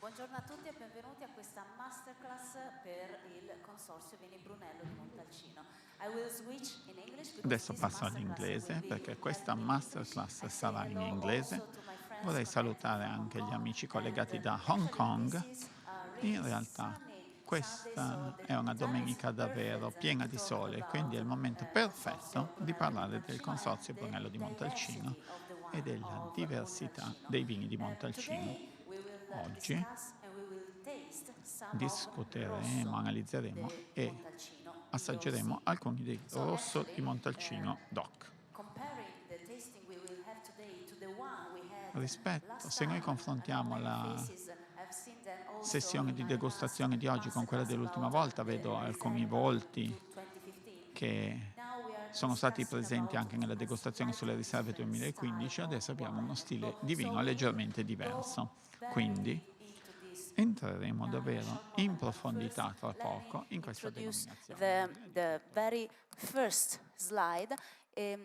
Buongiorno a tutti e benvenuti a questa masterclass per il consorzio Vini Brunello di Montalcino. I will switch in English Adesso passo all'inglese perché questa masterclass sarà in inglese. Vorrei salutare anche gli amici collegati da Hong Kong. In realtà questa è una domenica davvero piena di sole, quindi è il momento perfetto di parlare del consorzio Brunello di Montalcino e della diversità dei vini di Montalcino. Oggi discuteremo, analizzeremo e assaggeremo alcuni dei rosso di Montalcino DOC. Rispetto, se noi confrontiamo la sessione di degustazione di oggi con quella dell'ultima volta, vedo alcuni volti che sono stati presenti anche nella degustazione sulle riserve 2015, adesso abbiamo uno stile di vino leggermente diverso. Quindi entreremo davvero in profondità tra poco in questa denominazione. The very first slide,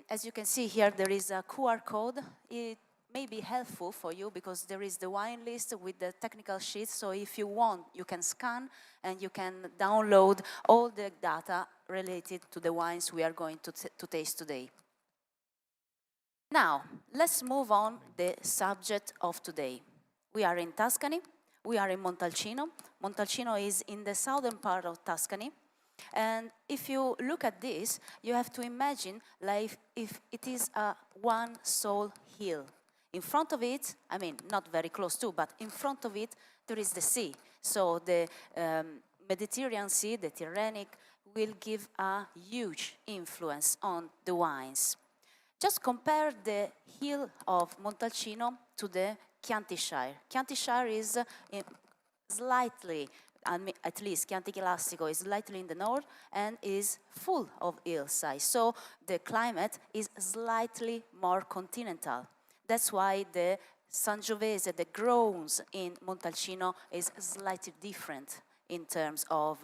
as you can see here, there is a QR code. It may be helpful for you because there is the wine list with the technical sheet. So if you want, you can scan and you can download all the data related to the wines we are going to taste today. Now, let's move on the subject of today. We are in Tuscany. We are in Montalcino. Montalcino is in the southern part of Tuscany. And if you look at this, you have to imagine like if it is a one sole hill. In front of it, I mean, not very close to, but in front of it, there is the sea. So the Mediterranean Sea, the Tyrrhenic, will give a huge influence on the wines. Just compare the hill of Montalcino to the Chianti Shire. Chianti Shire is slightly, at least Chianti Classico is slightly in the north and is full of hillside. So the climate is slightly more continental. That's why the Sangiovese, the grows in Montalcino, is slightly different in terms of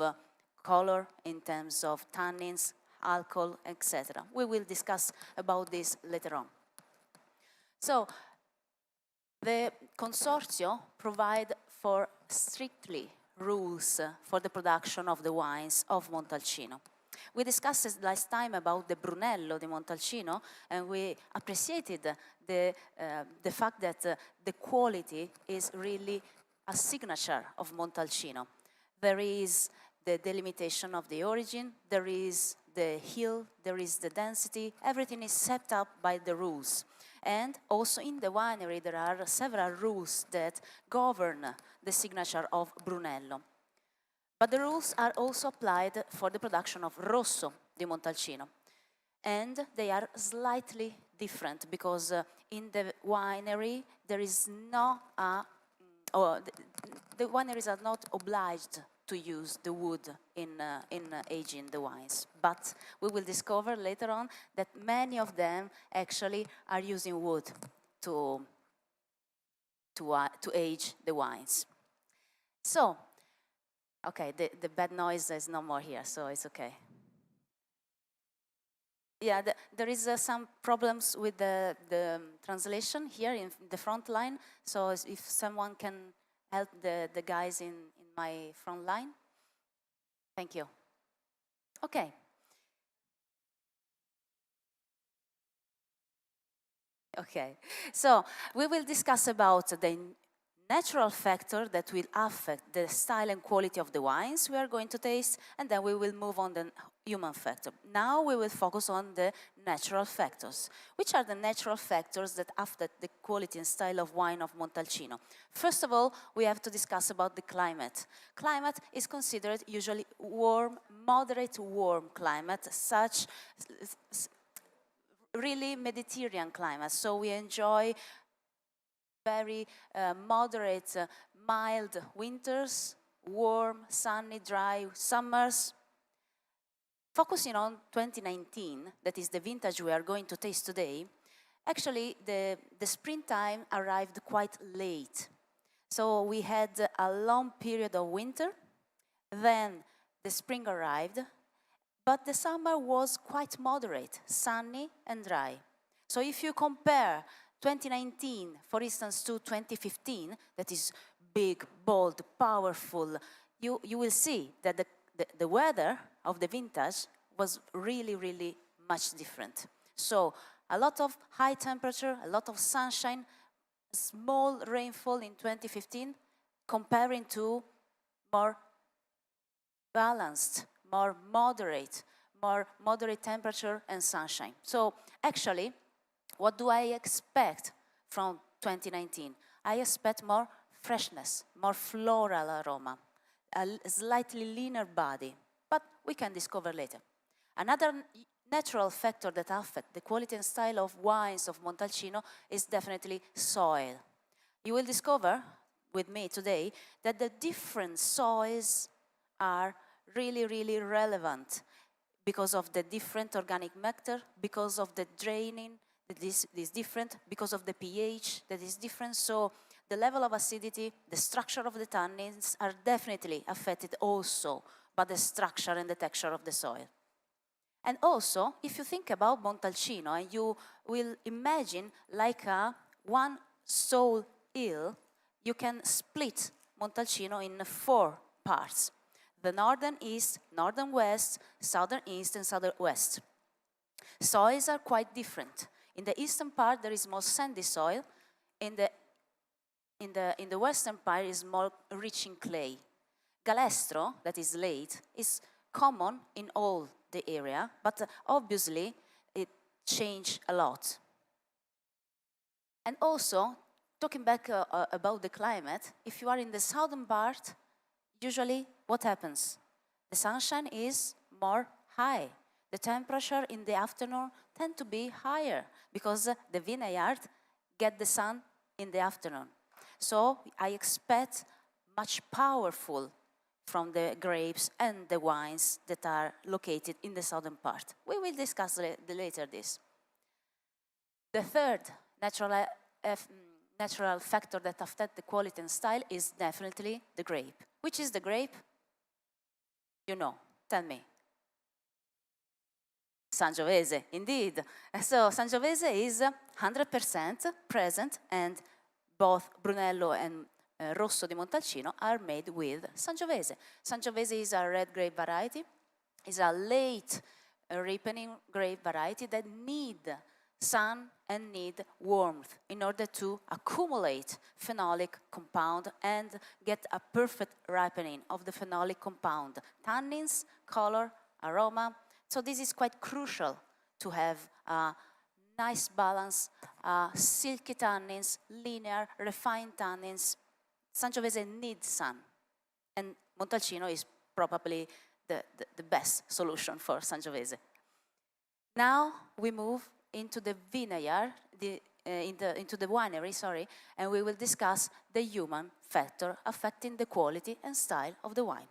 color, in terms of tannins, alcohol, etc. We will discuss about this later on. So, the consorzio provide for strictly rules for the production of the wines of Montalcino. We discussed last time about the Brunello di Montalcino, and we appreciated the fact that the quality is really a signature of Montalcino. There is the delimitation of the origin, there is the hill, there is the density, everything is set up by the rules. And also in the winery there are several rules that govern the signature of Brunello. But the rules are also applied for the production of Rosso di Montalcino. And they are slightly different because in the winery there is no, the wineries are not obliged to use the wood in aging the wines. But we will discover later on that many of them actually are using wood to age the wines. So, okay, the bad noise is no more here, so it's okay. Yeah, there is some problems with the translation here in the front line, so if someone can help the guys in my front line. Thank you. Okay. Okay, so we will discuss about the natural factor that will affect the style and quality of the wines we are going to taste, and then we will move on the human factor. Now we will focus on the natural factors. Which are the natural factors that affect the quality and style of wine of Montalcino? First of all, we have to discuss about the climate. Climate is considered usually warm, moderate warm climate, such really Mediterranean climate. So we enjoy very moderate, mild winters, warm, sunny, dry summers. Focusing on 2019, that is the vintage we are going to taste today, actually the springtime arrived quite late. So we had a long period of winter, then the spring arrived, but the summer was quite moderate, sunny and dry. So if you compare 2019, for instance, to 2015, that is big, bold, powerful, you will see that the weather of the vintage was really, really much different. So a lot of high temperature, a lot of sunshine, small rainfall in 2015, comparing to more balanced, more moderate temperature and sunshine. So actually, what do I expect from 2019? I expect more freshness, more floral aroma, a slightly leaner body, but we can discover later. Another natural factor that affects the quality and style of wines of Montalcino is definitely soil. You will discover with me today that the different soils are really, really relevant because of the different organic matter, because of the draining that is different, because of the pH that is different. So the level of acidity, the structure of the tannins are definitely affected also by the structure and the texture of the soil. And also, if you think about Montalcino, and you will imagine like a one soul hill, you can split Montalcino in 4 parts. The northern east, northern west, southern east, and southern west. Soils are quite different. In the eastern part, there is more sandy soil. In the western part, is more rich in clay. Galestro, that is slate, is common in all the area, but obviously it changed a lot. And also, talking back about the climate, if you are in the southern part, usually what happens? The sunshine is more high. The temperature in the afternoon tend to be higher because the vineyard get the sun in the afternoon. So I expect much powerful from the grapes and the wines that are located in the southern part. We will discuss later this. The third natural factor that affects the quality and style is definitely the grape. Which is the grape? You know, tell me. Sangiovese, indeed. So Sangiovese is 100% present, and both Brunello and Rosso di Montalcino are made with Sangiovese. Sangiovese is a red grape variety. It's a late ripening grape variety that need sun and need warmth in order to accumulate phenolic compound and get a perfect ripening of the phenolic compound. Tannins, color, aroma. So this is quite crucial to have a nice balance, silky tannins, linear, refined tannins. Sangiovese needs sun, and Montalcino is probably the best solution for Sangiovese. Now we move into the vineyard, into the winery, sorry, and we will discuss the human factor affecting the quality and style of the wine.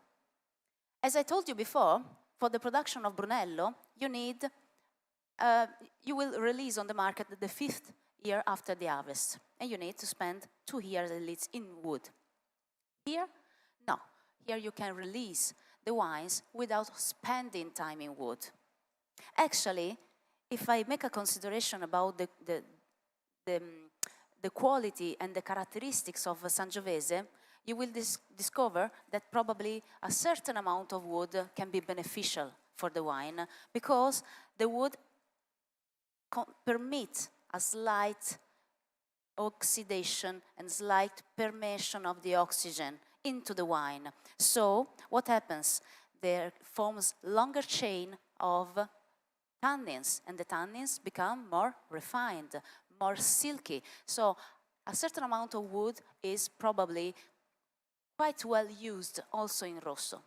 As I told you before, for the production of Brunello, you will release on the market the 5th year after the harvest, and you need to spend 2 years at least in wood. Here, no. Here you can release the wines without spending time in wood. Actually, if I make a consideration about the quality and the characteristics of Sangiovese, you will discover that probably a certain amount of wood can be beneficial for the wine because the wood permits a slight oxidation and slight permeation of the oxygen into the wine. So what happens? There forms longer chain of tannins, and the tannins become more refined, more silky. So a certain amount of wood is probably quite well used also in Rosso.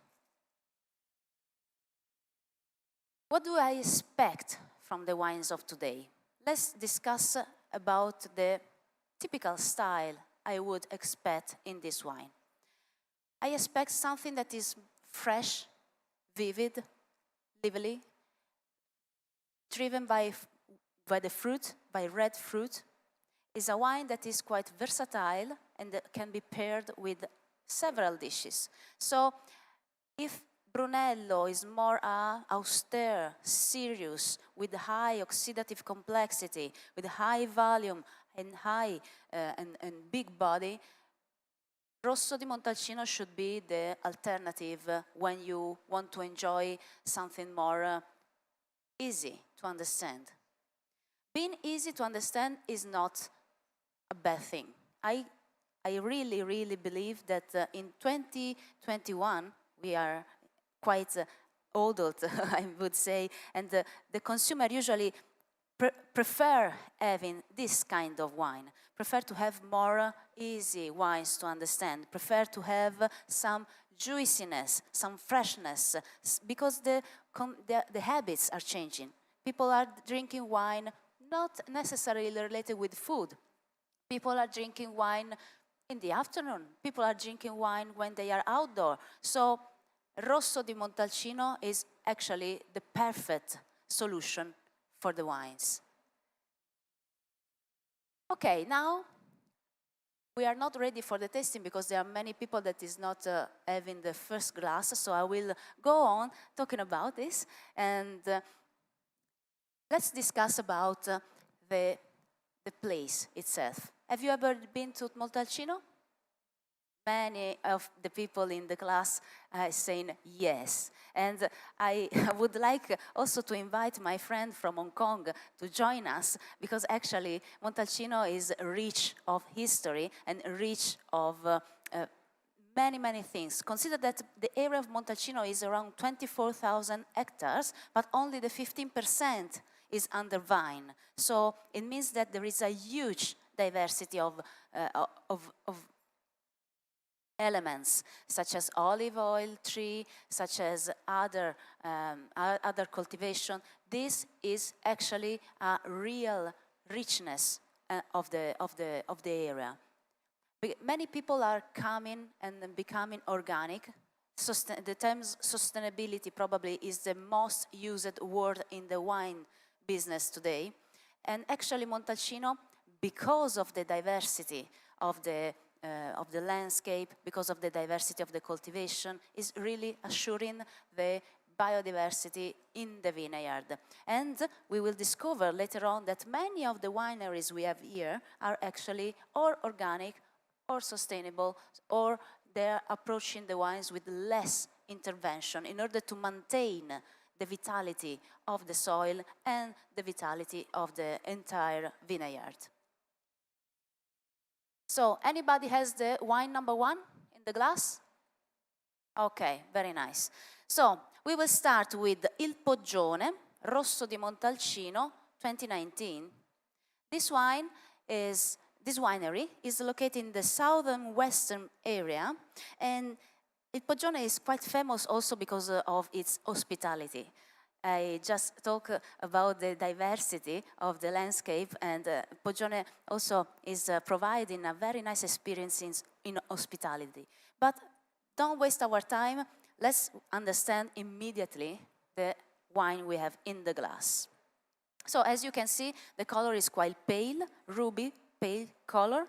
What do I expect from the wines of today? Let's discuss about the typical style I would expect in this wine. I expect something that is fresh, vivid, lively, driven by the fruit, by red fruit. It's a wine that is quite versatile and can be paired with several dishes. So if Brunello is more austere, serious, with high oxidative complexity, with high volume and high and big body, Rosso di Montalcino should be the alternative when you want to enjoy something more easy to understand. Being easy to understand is not a bad thing. I really, really believe that in 2021, we are quite old, I would say, and the consumer usually prefer having this kind of wine, prefer to have more easy wines to understand, prefer to have some juiciness, some freshness, because the habits are changing. People are drinking wine not necessarily related with food. People are drinking wine in the afternoon. People are drinking wine when they are outdoor. So Rosso di Montalcino is actually the perfect solution for the wines. Okay, now we are not ready for the tasting because there are many people that is not having the first glass, so I will go on talking about this, and let's discuss about the place itself. Have you ever been to Montalcino? Many of the people in the class are saying yes. And I would like also to invite my friend from Hong Kong to join us, because actually Montalcino is rich of history and rich of many, many things. Consider that the area of Montalcino is around 24,000 hectares, but only the 15% is under vine. So it means that there is a huge diversity of elements, such as olive oil tree, such as other cultivation. This is actually a real richness of the area. Many people are coming and becoming organic. The term sustainability probably is the most used word in the wine business today. And actually Montalcino, because of the diversity of the landscape, because of the diversity of the cultivation, is really assuring the biodiversity in the vineyard. And we will discover later on that many of the wineries we have here are actually or organic or sustainable, or they're approaching the wines with less intervention in order to maintain the vitality of the soil and the vitality of the entire vineyard. So, anybody has the wine number 1 in the glass? Okay, very nice. So, we will start with Il Poggione, Rosso di Montalcino, 2019. This winery is located in the southern western area, and Il Poggione is quite famous also because of its hospitality. I just talk about the diversity of the landscape, and Poggione also is providing a very nice experience in hospitality. But don't waste our time. Let's understand immediately the wine we have in the glass. So as you can see, the color is quite pale, ruby, pale color.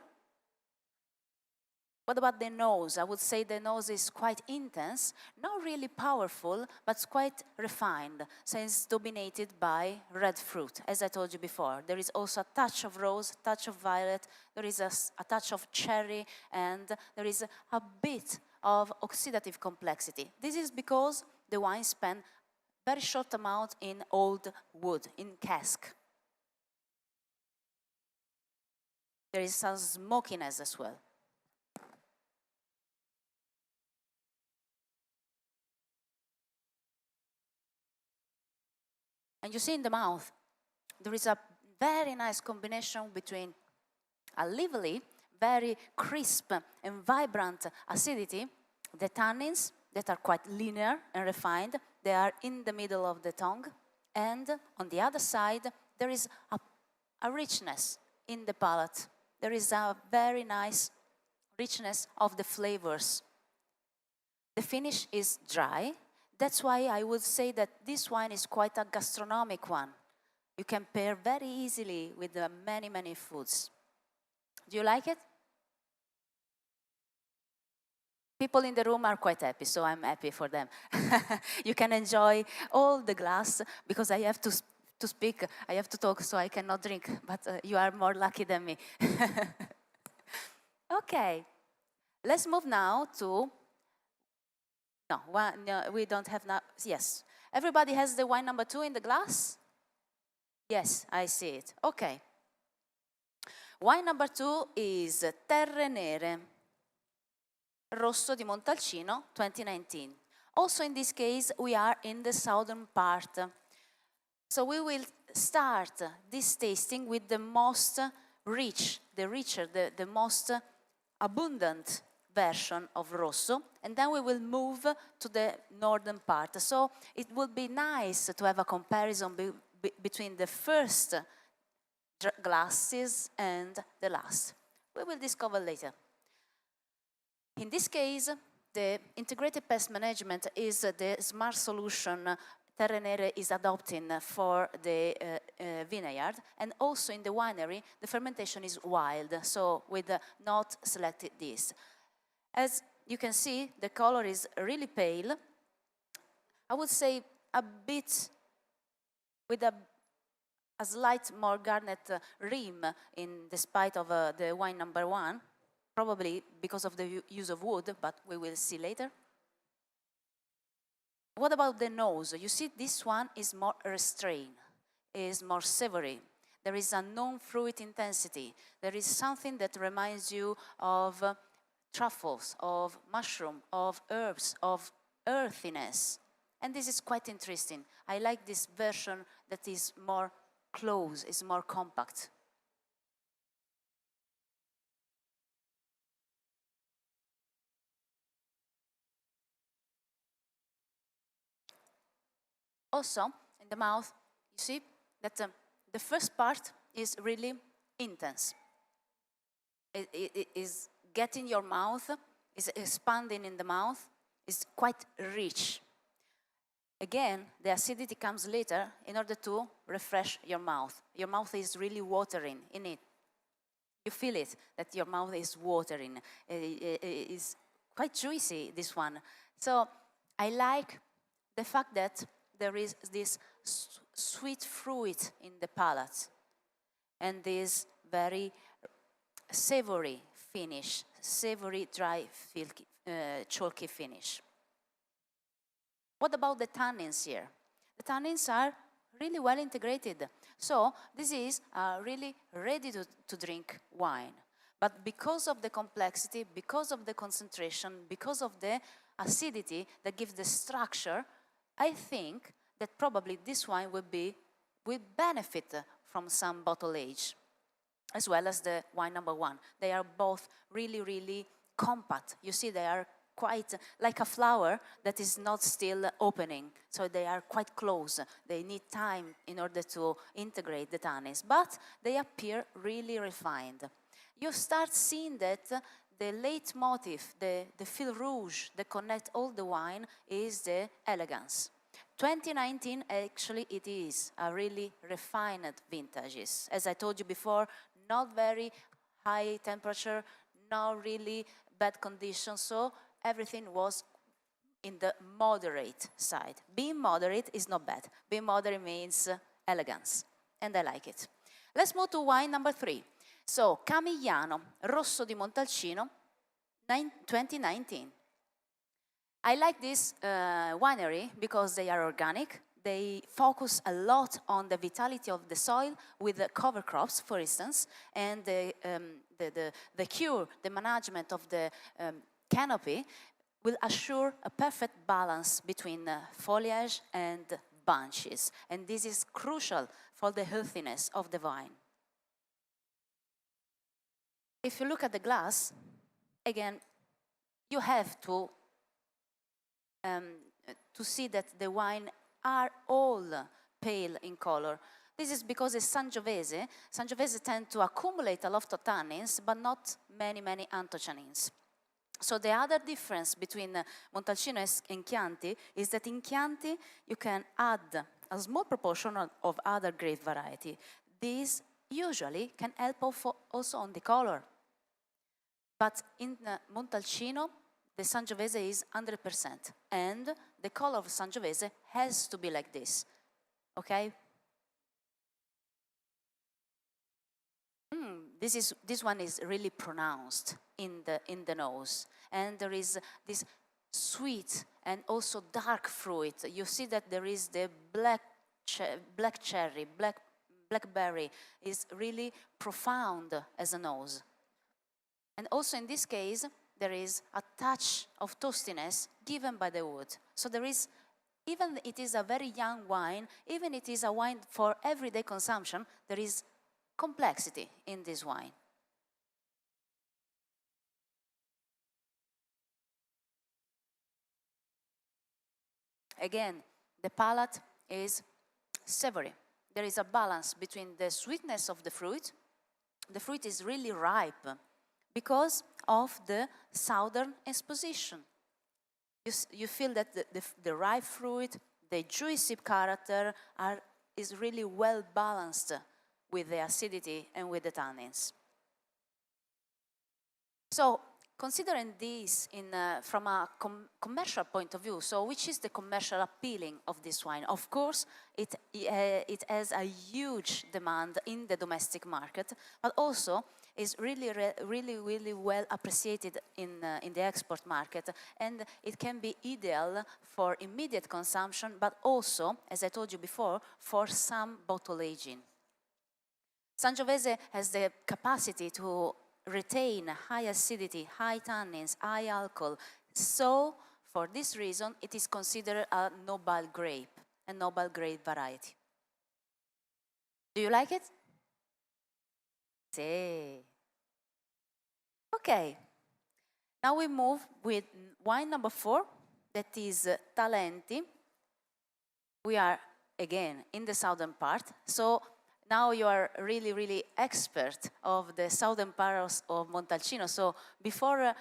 What about the nose? I would say the nose is quite intense, not really powerful, but quite refined, since dominated by red fruit, as I told you before. There is also a touch of rose, a touch of violet, there is a touch of cherry, and there is a bit of oxidative complexity. This is because the wine spent very short amount in old wood, in cask. There is some smokiness as well. And you see in the mouth, there is a very nice combination between a lively, very crisp and vibrant acidity, the tannins that are quite linear and refined, they are in the middle of the tongue, and on the other side, there is a richness in the palate. There is a very nice richness of the flavors. The finish is dry. That's why I would say that this wine is quite a gastronomic one. You can pair very easily with many, many foods. Do you like it? People in the room are quite happy, so I'm happy for them. You can enjoy all the glass, because I have to speak, I have to talk, so I cannot drink, but you are more lucky than me. Okay, Let's move now to, no, we don't have now, yes. Everybody has the wine number 2 in the glass? Yes, I see it. Okay. Wine number 2 is Terre Nere, Rosso di Montalcino, 2019. Also in this case, we are in the southern part. So we will start this tasting with the most rich, the most abundant version of Rosso, and then we will move to the northern part. So it would be nice to have a comparison between the first glasses and the last. We will discover later. In this case, the integrated pest management is the smart solution Terre Nere is adopting for the vineyard, and also in the winery, the fermentation is wild, so with not selected yeast. As you can see, the color is really pale. I would say a bit with a slight more garnet rim in despite of the wine number 1, probably because of the use of wood, but we will see later. What about the nose? You see, this one is more restrained, is more savory. There is a non-fruit intensity. There is something that reminds you of truffles, of mushroom, of herbs, of earthiness. And this is quite interesting. I like this version that is more close, is more compact. Also, in the mouth, you see that the first part is really intense. It is getting your mouth, is expanding in the mouth, is quite rich. Again, the acidity comes later in order to refresh your mouth. Your mouth is really watering in it. You feel it, that your mouth is watering. It is quite juicy, this one. So I like the fact that there is this sweet fruit in the palate and this very savory finish, savory, dry, chalky finish. What about the tannins here? The tannins are really well integrated. So this is a really ready to drink wine. But because of the complexity, because of the concentration, because of the acidity that gives the structure, I think that probably this wine will benefit from some bottle age, as well as the wine number 1. They are both really, really compact. You see, they are quite like a flower that is not still opening. So they are quite close. They need time in order to integrate the tannins, but they appear really refined. You start seeing that the leitmotif, the fil rouge that connects all the wine is the elegance. 2019, actually, it is a really refined vintages. As I told you before, not very high temperature, not really bad conditions, so everything was in the moderate side. Being moderate is not bad. Being moderate means elegance, and I like it. Let's move to wine number 3. So, Camigliano, Rosso di Montalcino, 2019. I like this winery because they are organic. They focus a lot on the vitality of the soil with the cover crops, for instance, and the cure, the management of the canopy will assure a perfect balance between foliage and bunches. And this is crucial for the healthiness of the vine. If you look at the glass, again, you have to see that the wine are all pale in color. This is because it's Sangiovese. Sangiovese tend to accumulate a lot of tannins, but not many anthocyanins. So the other difference between Montalcino and Chianti is that in Chianti you can add a small proportion of other grape variety. This usually can help also on the color. But in Montalcino, the Sangiovese is 100%, and the color of Sangiovese has to be like this, okay? This one is really pronounced in the nose, and there is this sweet and also dark fruit. You see that there is the black cherry, blackberry is really profound as a nose. And also in this case, there is a touch of toastiness given by the wood. So there is, even it is a very young wine, even it is a wine for everyday consumption, there is complexity in this wine. Again, the palate is savory. There is a balance between the sweetness of the fruit. The fruit is really ripe because of the southern exposition. You feel that the ripe fruit, the juicy character is really well balanced with the acidity and with the tannins. So, considering this from a commercial point of view, so which is the commercial appealing of this wine? Of course, it has a huge demand in the domestic market, but also is really well appreciated in the export market, and it can be ideal for immediate consumption, but also, as I told you before, for some bottle aging. Sangiovese has the capacity to retain high acidity, high tannins, high alcohol. So, for this reason, it is considered a noble grape, a noble grape variety. Do you like it? Sì. Okay. Now we move with wine number 4, that is Talenti. We are, again, in the southern part. So, now you are really expert of the southern part of Montalcino. So before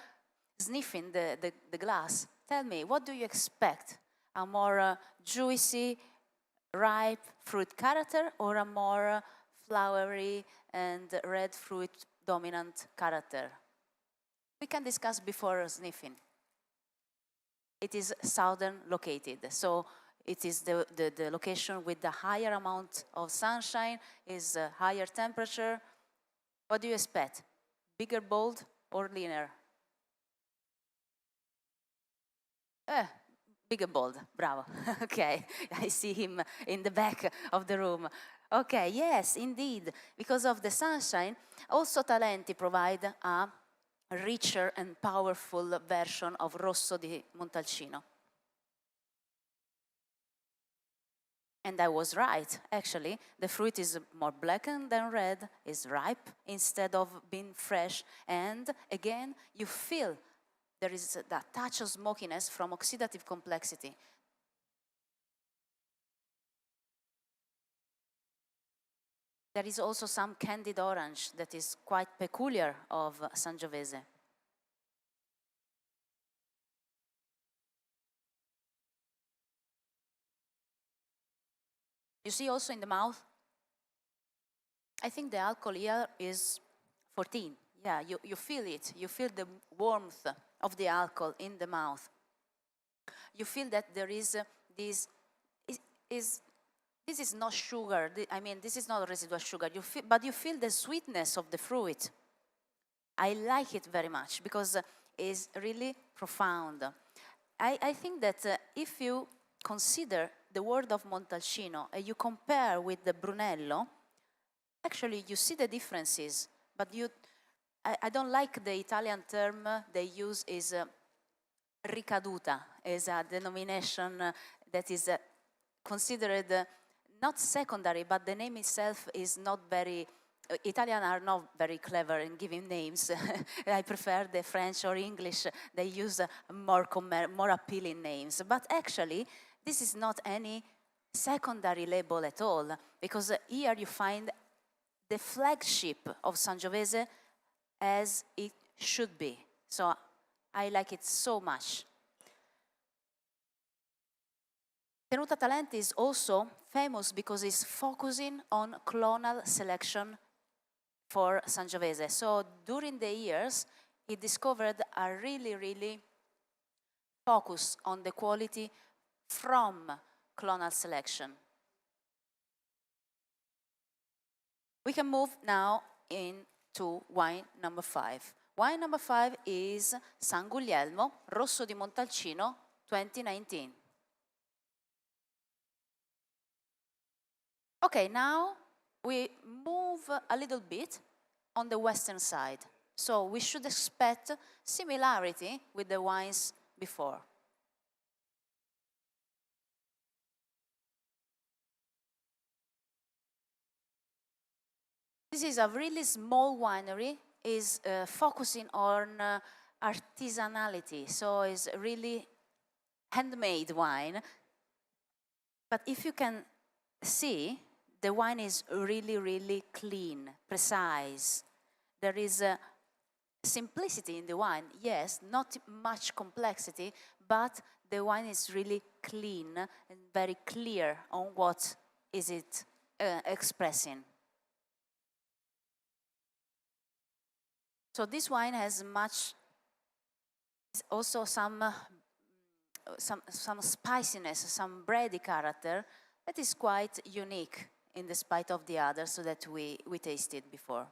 sniffing the glass, tell me, what do you expect? A more juicy, ripe fruit character, or a more flowery and red fruit dominant character? We can discuss before sniffing. It is southern located, so it is the location with the higher amount of sunshine, is higher temperature. What do you expect? Bigger, bold, or leaner? Bigger, bold, bravo. Okay, I see him in the back of the room. Okay, yes, indeed. Because of the sunshine, also Talenti provide a richer and powerful version of Rosso di Montalcino. And I was right, actually. The fruit is more blackened than red, is ripe instead of being fresh. And again, you feel there is that touch of smokiness from oxidative complexity. There is also some candied orange that is quite peculiar of Sangiovese. You see also in the mouth, I think the alcohol here is 14. Yeah, you feel it. You feel the warmth of the alcohol in the mouth. You feel that there is this is not sugar. I mean, this is not residual sugar. But you feel the sweetness of the fruit. I like it very much because it's really profound. I think that if you consider the word of Montalcino and you compare with the Brunello, actually you see the differences, but I don't like the Italian term they use is ricaduta, is a denomination that is considered not secondary, but the name itself is not very, Italians are not very clever in giving names. I prefer the French or English, they use more appealing names. But actually, this is not any secondary label at all, because here you find the flagship of Sangiovese as it should be. So I like it so much. Tenuta Talenti is also famous because it's focusing on clonal selection for Sangiovese. So during the years, he discovered a really focus on the quality from clonal selection. We can move now into wine number 5. Wine number 5 is San Guglielmo, Rosso di Montalcino, 2019. Okay, now we move a little bit on the western side. So we should expect similarity with the wines before. This is a really small winery, is focusing on artisanality, so it's really handmade wine. But if you can see, the wine is really, really clean, precise. There is a simplicity in the wine, yes, not much complexity, but the wine is really clean and very clear on what is it expressing. So this wine has also some spiciness, some bready character that is quite unique in the spite of the others that we tasted before.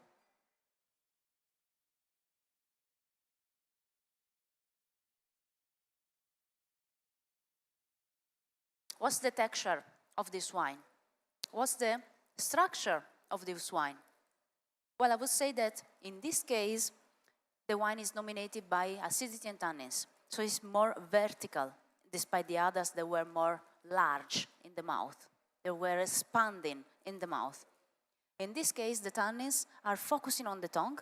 What's the texture of this wine? What's the structure of this wine? Well, I would say that in this case, the wine is dominated by acidity and tannins. So it's more vertical, despite the others that were more large in the mouth. They were expanding in the mouth. In this case, the tannins are focusing on the tongue.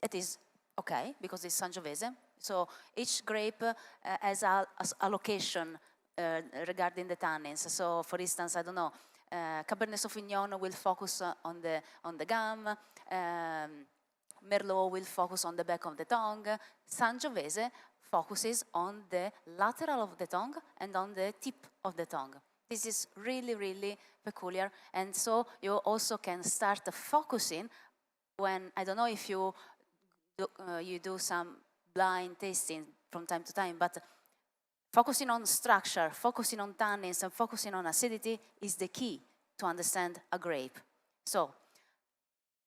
It is okay, because it's Sangiovese. So each grape has a location regarding the tannins. So for instance, I don't know, Cabernet Sauvignon will focus on the gum, Merlot will focus on the back of the tongue, Sangiovese focuses on the lateral of the tongue and on the tip of the tongue. This is really, really peculiar, and so you also can start focusing when, I don't know if you do some blind tasting from time to time, but focusing on structure, focusing on tannins, and focusing on acidity is the key to understand a grape. So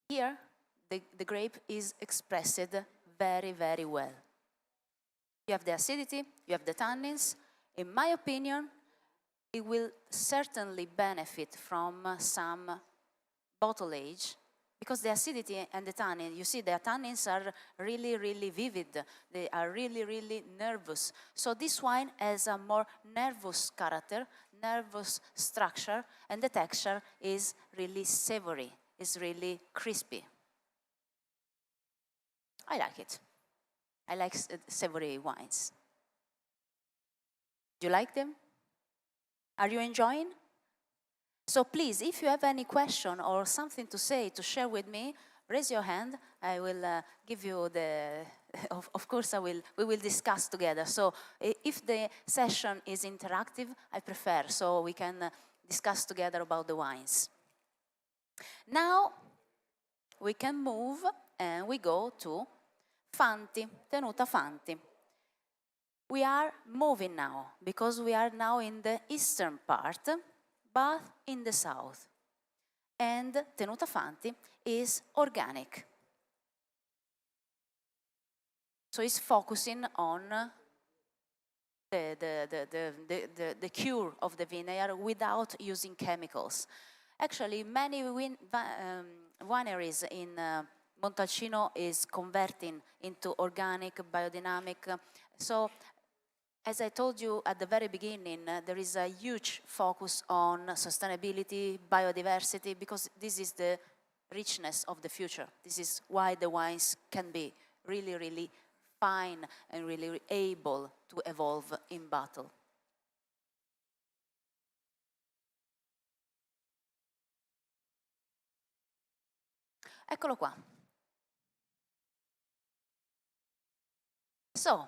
here, the grape is expressed very, very well. You have the acidity, you have the tannins. In my opinion, it will certainly benefit from some bottle age, because the acidity and the tannin, you see the tannins are really, really vivid. They are really, really nervous. So this wine has a more nervous character, nervous structure, and the texture is really savory, is really crispy. I like it. I like savory wines. Do you like them? Are you enjoying? So please, if you have any question or something to say, to share with me, raise your hand. I will give you the, of course we will discuss together. So if the session is interactive, I prefer, so we can discuss together about the wines. Now, we can move and we go to Fanti, Tenuta Fanti. We are moving now, because we are now in the eastern part, but in the south. And Tenuta Fanti is organic. So it's focusing on the cure of the vineyard without using chemicals. Actually, many wineries in Montalcino is converting into organic, biodynamic. So, as I told you at the very beginning, there is a huge focus on sustainability, biodiversity, because this is the richness of the future. This is why the wines can be really, really fine and really able to evolve in bottle. Eccolo qua. So,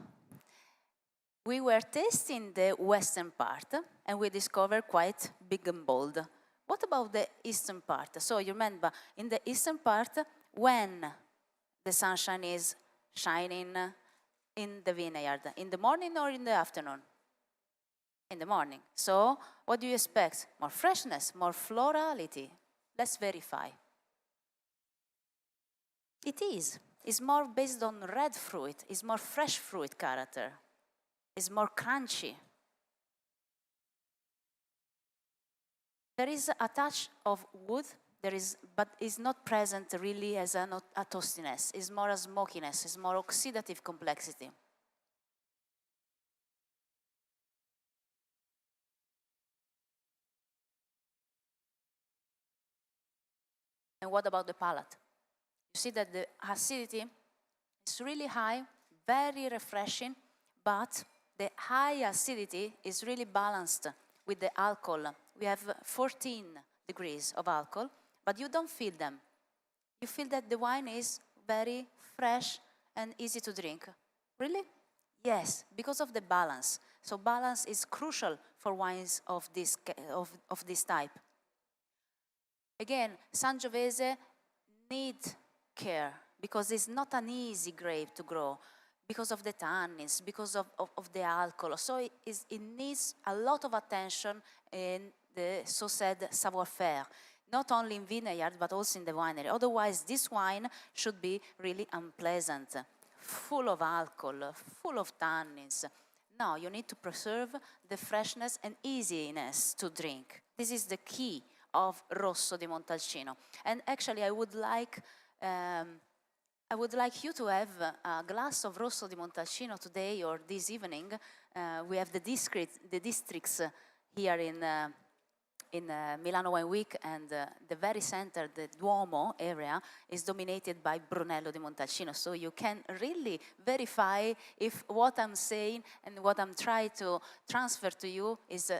we were tasting the western part and we discovered quite big and bold. What about the eastern part? So you remember, in the eastern part, when the sunshine is shining in the vineyard, in the morning or in the afternoon? In the morning. So what do you expect? More freshness, more florality. Let's verify. It is. It's more based on red fruit. It's more fresh fruit character. It's more crunchy. There is a touch of wood, but it's not present really as a toastiness. It's more a smokiness. It's more oxidative complexity. And what about the palate? You see that the acidity is really high, very refreshing, but the high acidity is really balanced with the alcohol. We have 14 degrees of alcohol, but you don't feel them. You feel that the wine is very fresh and easy to drink. Really? Yes, because of the balance. So balance is crucial for wines of this type. Again, Sangiovese needs care because it's not an easy grape to grow because of the tannins, because of the alcohol. So it needs a lot of attention in the so-said savoir-faire, not only in vineyard, but also in the winery. Otherwise, this wine should be really unpleasant, full of alcohol, full of tannins. No, you need to preserve the freshness and easiness to drink. This is the key of Rosso di Montalcino. And actually, I would like you to have a glass of Rosso di Montalcino today or this evening. We have the districts here in Milano Wine Week, and the very center, the Duomo area, is dominated by Brunello di Montalcino. So you can really verify if what I'm saying and what I'm trying to transfer to you is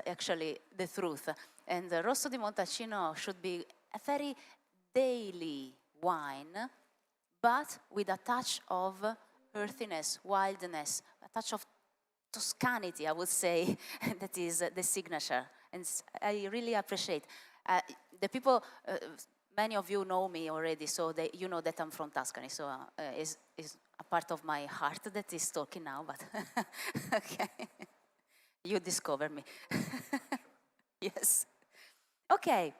actually the truth. And Rosso di Montalcino should be a very daily wine, but with a touch of earthiness, wildness, a touch of Toscanity, I would say, that is the signature. And I really appreciate. The people, many of you know me already, so you know that I'm from Tuscany, so it's a part of my heart that is talking now, but okay. You discover me. Yes. Okay.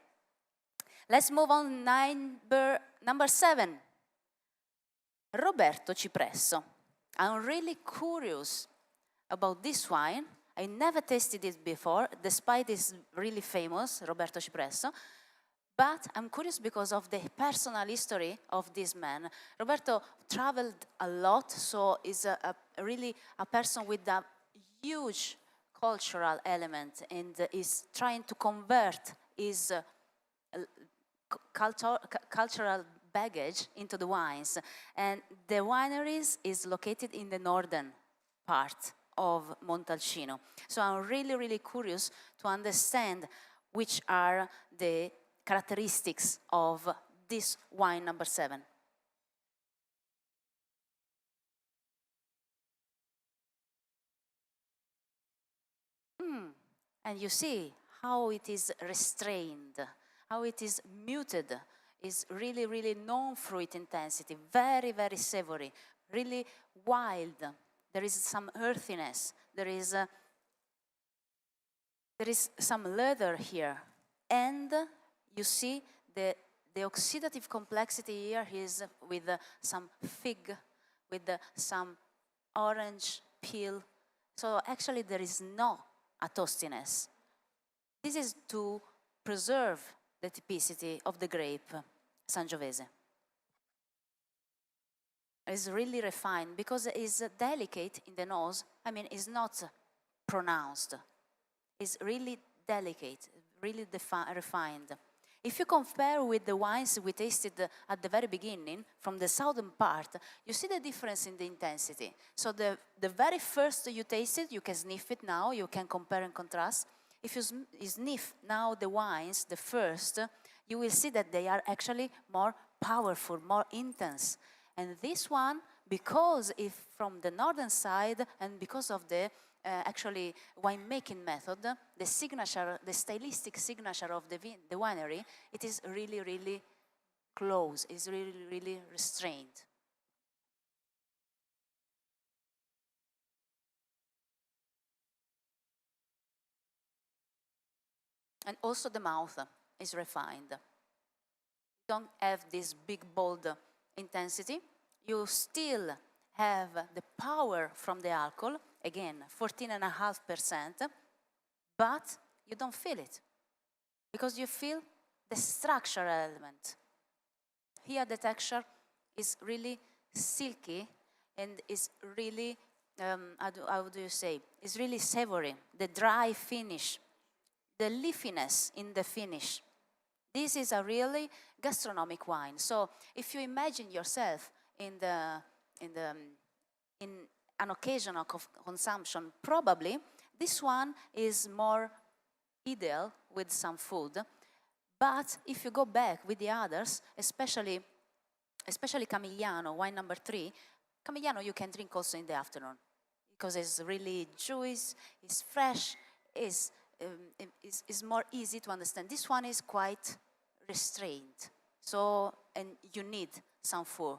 Let's move on number 7. Roberto Cipresso. I'm really curious about this wine. I never tasted it before, despite it's really famous, Roberto Cipresso. But I'm curious because of the personal history of this man. Roberto traveled a lot, so is really a person with a huge cultural element, and is trying to convert his cultural baggage into the wines. And the wineries is located in the northern part of Montalcino. So I'm really, really curious to understand which are the characteristics of this wine number 7. And you see how it is restrained, how it is muted. Is really, really non-fruit intensity, very, very savory, really wild. There is some earthiness. There is some leather here. And you see the oxidative complexity here is with some fig, with some orange peel. So actually there is no toastiness. This is to preserve the typicity of the grape Sangiovese. It's really refined because it's delicate in the nose. I mean, it's not pronounced. It's really delicate, really refined. If you compare with the wines we tasted at the very beginning, from the southern part, you see the difference in the intensity. So the very first you tasted, you can sniff it now, you can compare and contrast. If you sniff now the wines, the first, you will see that they are actually more powerful, more intense. And this one, because if from the northern side and because of the actually winemaking method, the signature, the stylistic signature of the winery, it is really, really close, it's really, really restrained. And also the mouth is refined. Don't have this big, bold intensity. You still have the power from the alcohol, again, 14.5%, but you don't feel it because you feel the structural element. Here the texture is really silky and is really, how do you say, it's really savory, the dry finish, the leafiness in the finish. This is a really gastronomic wine. So if you imagine yourself in an occasion of consumption, probably this one is more ideal with some food. But if you go back with the others, especially Camigliano, wine number 3, Camigliano you can drink also in the afternoon because it's really juice, it's fresh, is more easy to understand. This one is quite restrained, so, and you need some food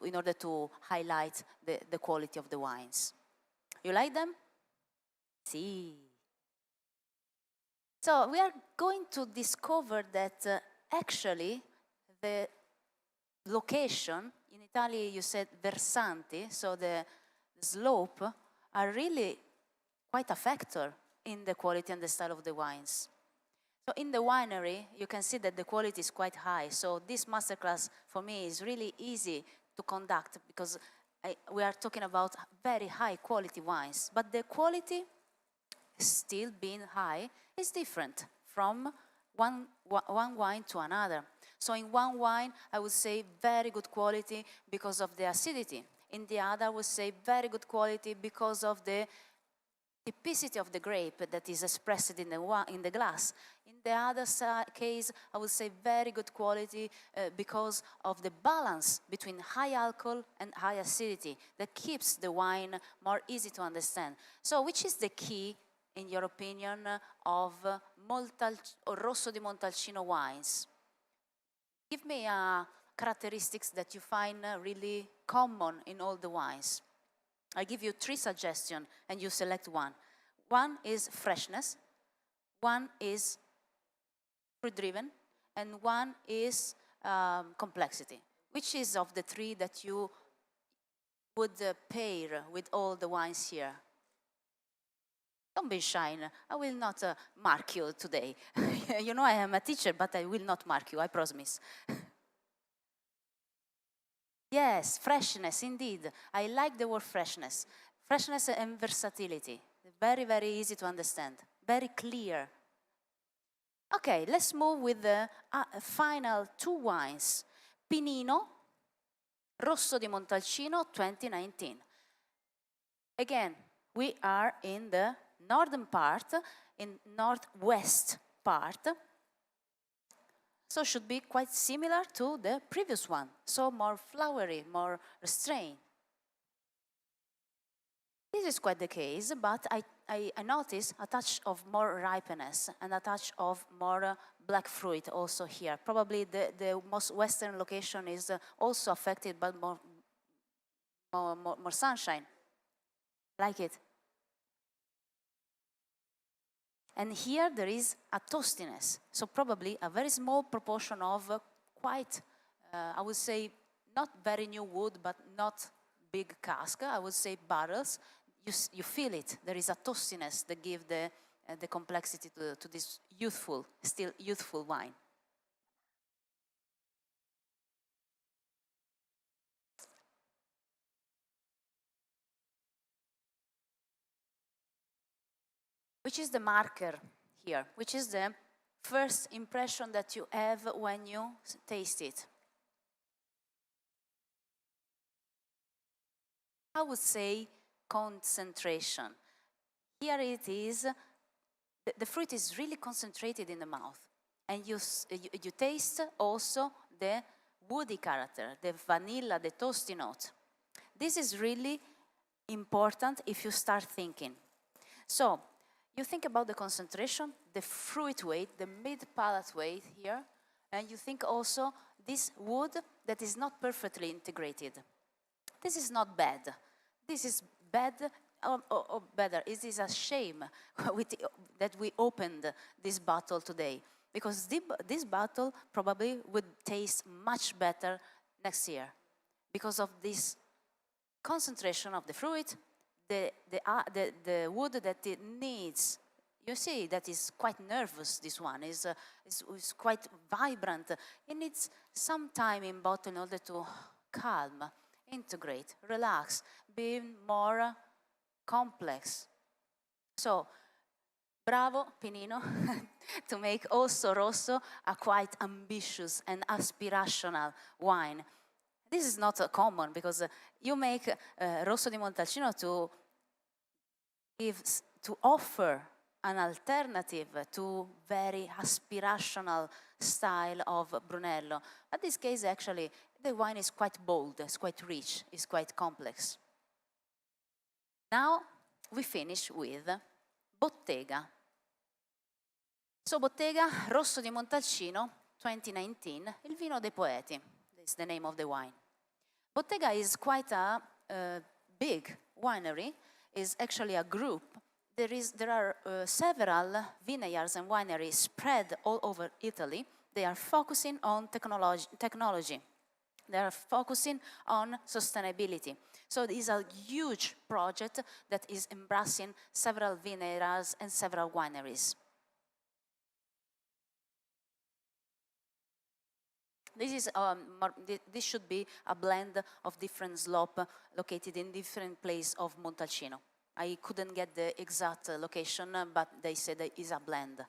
in order to highlight the quality of the wines. You like them? See. So we are going to discover that actually the location, in Italy you said versanti, so the slope, are really quite a factor in the quality and the style of the wines. So in the winery, you can see that the quality is quite high. So this masterclass for me is really easy to conduct because we are talking about very high quality wines. But the quality, still being high, is different from one wine to another. So in one wine, I would say very good quality because of the acidity. In the other, I would say very good quality because of the typicity of the grape that is expressed in the glass. In the other case, I would say very good quality because of the balance between high alcohol and high acidity that keeps the wine more easy to understand. So which is the key, in your opinion, of Rosso di Montalcino wines? Give me characteristics that you find really common in all the wines. I give you 3 suggestions and you select one. One is freshness, one is fruit-driven, and one is complexity. Which is of the 3 that you would pair with all the wines here? Don't be shy. I will not mark you today. You know I am a teacher, but I will not mark you, I promise. Yes, freshness, indeed. I like the word freshness. Freshness and versatility. Very, very easy to understand. Very clear. Okay, let's move with the final 2 wines. Pinino, Rosso di Montalcino 2019. Again, we are in the northern part, in northwest part. So should be quite similar to the previous one. So more flowery, more restrained. This is quite the case, but I notice a touch of more ripeness and a touch of more black fruit also here. Probably the most western location is also affected by more sunshine. Like it. And here there is a toastiness. So probably a very small proportion of quite, I would say, not very new wood, but not big cask. I would say barrels. You feel it. There is a toastiness that gives the complexity to this still youthful wine. Which is the marker here? Which is the first impression that you have when you taste it? I would say concentration. Here it is, the fruit is really concentrated in the mouth. And you taste also the woody character, the vanilla, the toasty note. This is really important if you start thinking. So, you think about the concentration, the fruit weight, the mid-palate weight here, and you think also this wood that is not perfectly integrated. This is not bad. This is bad, or better, it is a shame that we opened this bottle today, because this bottle probably would taste much better next year because of this concentration of the fruit, the wood that it needs. You see that is quite nervous, this one, is quite vibrant. It needs some time in bottle in order to calm, integrate, relax, be more complex. So, bravo, Pinino, to make also Rosso a quite ambitious and aspirational wine. This is not common because you make Rosso di Montalcino to offer an alternative to very aspirational style of Brunello. But this case, actually, the wine is quite bold, it's quite rich, it's quite complex. Now we finish with Bottega. So Bottega Rosso di Montalcino 2019, il vino dei poeti, is the name of the wine. Bottega is quite a big winery, is actually a group. There are several vineyards and wineries spread all over Italy. They are focusing on technology. They are focusing on sustainability. So it is a huge project that is embracing several vineyards and several wineries. This should be a blend of different slopes located in different places of Montalcino. I couldn't get the exact location, but they said it is a blend.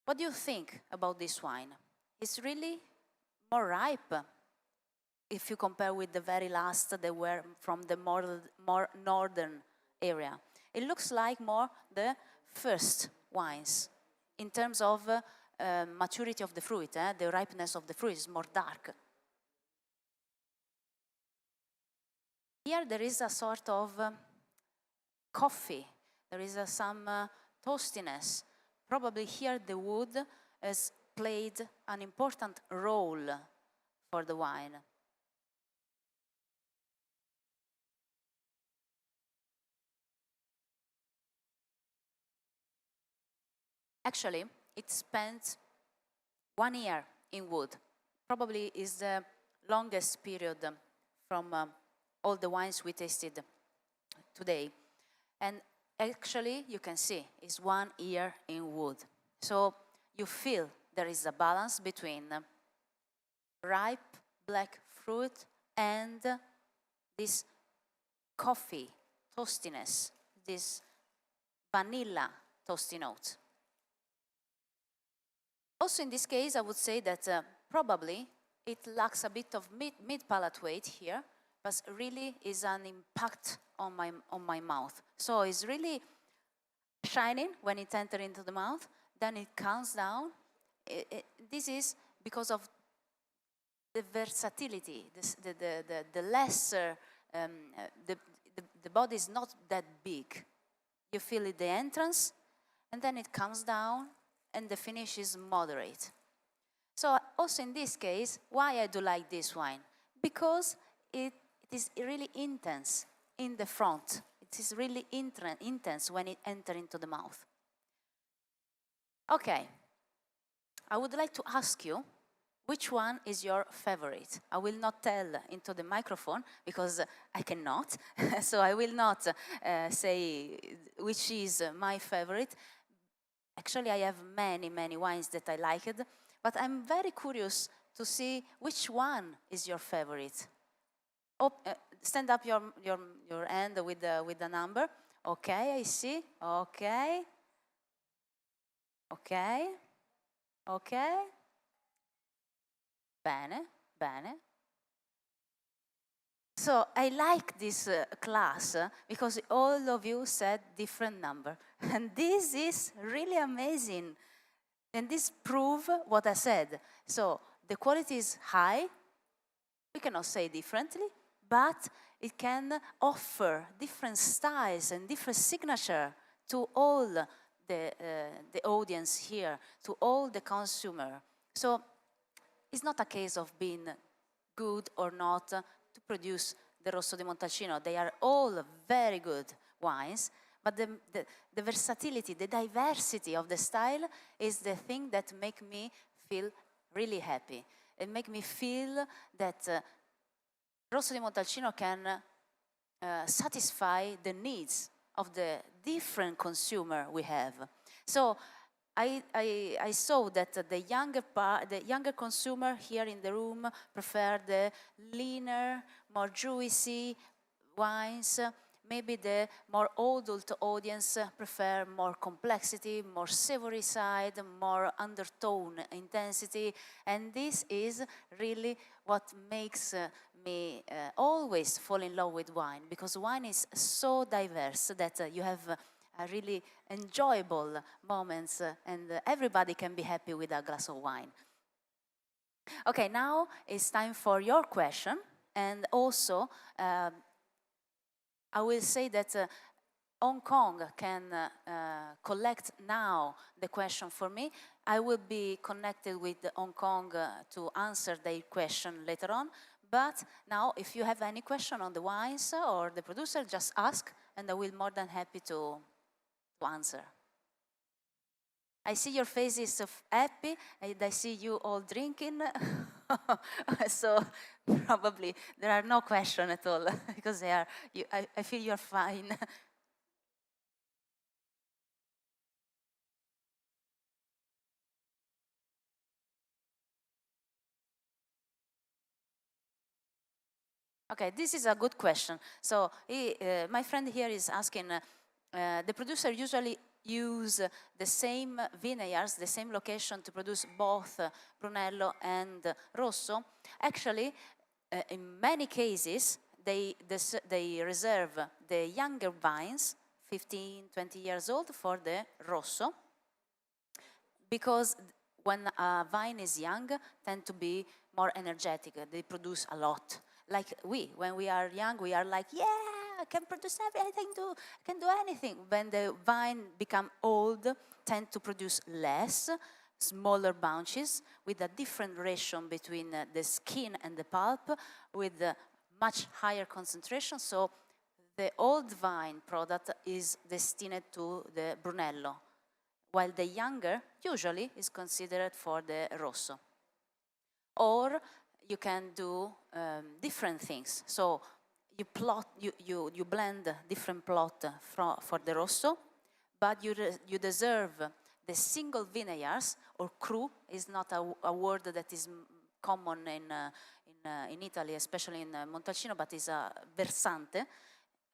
What do you think about this wine? It's really more ripe if you compare with the very last that were from the more northern area. It looks like more the first wines. In terms of maturity of the fruit, the ripeness of the fruit is more dark. Here there is a sort of coffee, there is some toastiness. Probably here the wood has played an important role for the wine. Actually, it spent 1 year in wood. Probably is the longest period from all the wines we tasted today. And actually, you can see, it's 1 year in wood. So you feel there is a balance between ripe black fruit and this coffee toastiness, this vanilla toasty note. Also in this case, I would say that probably it lacks a bit of mid-palate weight here, but really is an impact on my mouth. So it's really shining when it enters into the mouth, then it comes down. This is because of the versatility, the lesser, the body is not that big. You feel it the entrance, and then it comes down, and the finish is moderate. So also in this case, why I do like this wine? Because it is really intense in the front. It is really intense when it enters into the mouth. Okay, I would like to ask you, which one is your favorite? I will not tell into the microphone because I cannot, so I will not say which is my favorite. Actually, I have many wines that I liked, but I'm very curious to see which one is your favorite. Stand up your hand with the number. Okay, I see. Okay. Bene. So I like this class because all of you said different number. And this is really amazing. And this proves what I said. So the quality is high. We cannot say differently, but it can offer different styles and different signature to all the audience here, to all the consumer. So it's not a case of being good or not to produce the Rosso di Montalcino. They are all very good wines, but the versatility, the diversity of the style is the thing that make me feel really happy. It makes me feel that Rosso di Montalcino can satisfy the needs of the different consumer we have. So I saw that the younger consumer here in the room prefer the leaner, more juicy wines. Maybe the more adult audience prefer more complexity, more savory side, more undertone intensity. And this is really what makes me always fall in love with wine, because wine is so diverse that you have really enjoyable moments and everybody can be happy with a glass of wine. Okay, now it's time for your question. And also, I will say that Hong Kong can collect now the question for me. I will be connected with Hong Kong to answer their question later on. But now, if you have any question on the wines or the producer, just ask, and I will be more than happy to answer. I see your faces of happy, and I see you all drinking. So probably there are no questions at all, because they are, I feel you're fine. Okay, this is a good question. So my friend here is asking, the producer usually use the same vineyards, the same location to produce both Brunello and Rosso. Actually, in many cases, they reserve the younger vines, 15, 20 years old, for the Rosso, because when a vine is young, tend to be more energetic. They produce a lot. Like when we are young, we are like, yeah, I can produce everything, I can do anything. When the vine become old, tend to produce less, smaller bunches, with a different ratio between the skin and the pulp, with much higher concentration. So the old vine product is destined to the Brunello, while the younger usually is considered for the Rosso. Or you can do different things. So you blend different plot for the Rosso, but you deserve the single vineyards, or cru is not a word that is common in Italy, especially in Montalcino, but is a versante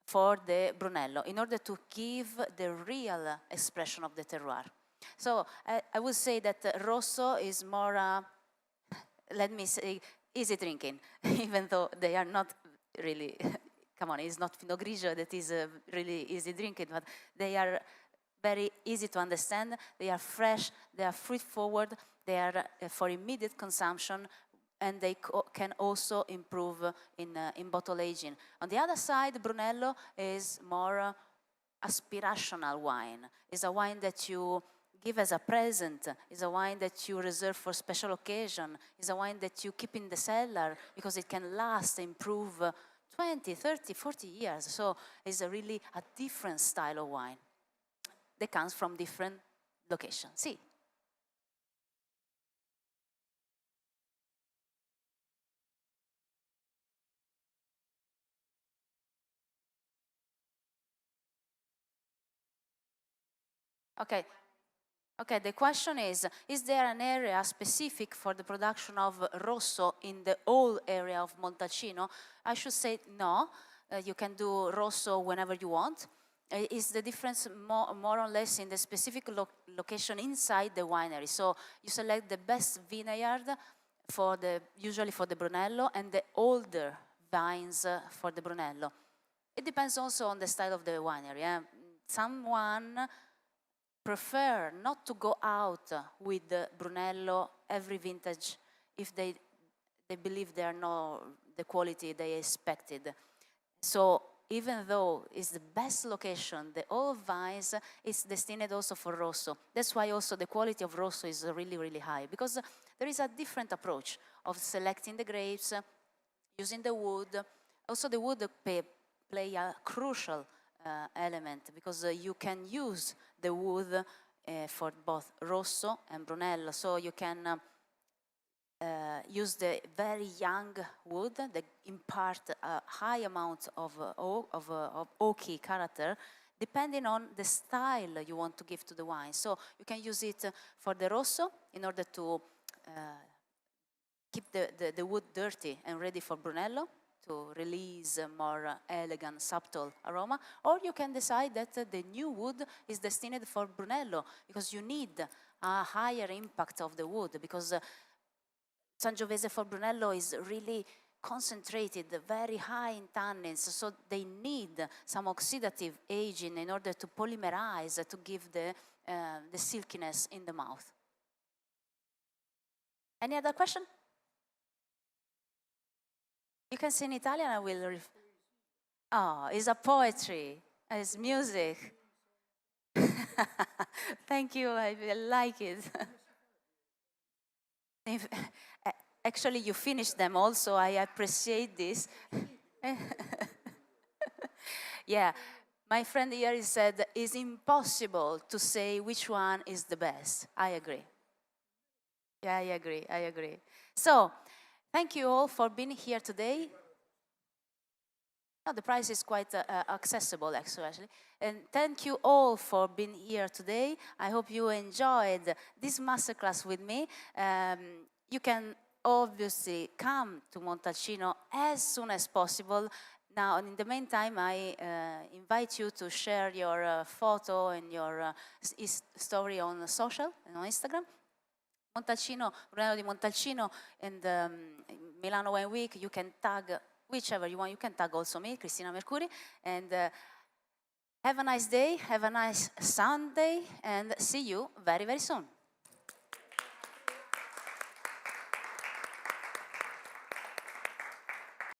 for the Brunello, in order to give the real expression of the terroir. So I would say that Rosso is more, let me say, easy drinking, even though they are not really, come on, it's not Pinot Grigio that is really easy drinking, but they are very easy to understand, they are fresh, they are fruit forward, they are for immediate consumption, and they can also improve in bottle aging. On the other side, Brunello is more aspirational wine. It's a wine that you give as a present. It's a wine that you reserve for special occasion. It's a wine that you keep in the cellar because it can last, improve 20, 30, 40 years. So it's really a different style of wine that comes from different locations. See? Okay. Okay, the question is there an area specific for the production of Rosso in the whole area of Montalcino? I should say no. You can do Rosso whenever you want. Is the difference more or less in the specific location inside the winery? So you select the best vineyard usually for the Brunello, and the older vines for the Brunello. It depends also on the style of the winery. Someone prefer not to go out with the Brunello every vintage if they believe they are not the quality they expected. So even though it's the best location, the old vines is destined also for Rosso. That's why also the quality of Rosso is really, really high, because there is a different approach of selecting the grapes, using the wood. Also the wood play a crucial element, because you can use the wood for both Rosso and Brunello. So you can use the very young wood that impart a high amount of oaky character, depending on the style you want to give to the wine. So you can use it for the rosso in order to keep the wood dirty and ready for Brunello, to release a more elegant, subtle aroma. Or you can decide that the new wood is destined for Brunello, because you need a higher impact of the wood, because Sangiovese for Brunello is really concentrated, very high in tannins, so they need some oxidative aging in order to polymerize, to give the silkiness in the mouth. Any other question? You can say in Italian, I will. Oh, it's a poetry, it's music. Thank you, I like it. Actually, you finished them also, I appreciate this. Yeah, my friend here said, it's impossible to say which one is the best. I agree. Yeah, I agree. So, thank you all for being here today. No, the price is quite accessible, actually. And thank you all for being here today. I hope you enjoyed this masterclass with me. You can obviously come to Montalcino as soon as possible. Now, in the meantime, I invite you to share your photo and your story on social and on Instagram. Montalcino, Brunello di Montalcino, and Milano Wine Week, you can tag whichever you want. You can tag also me, Cristina Mercuri, and have a nice day, have a nice Sunday, and see you very, very soon.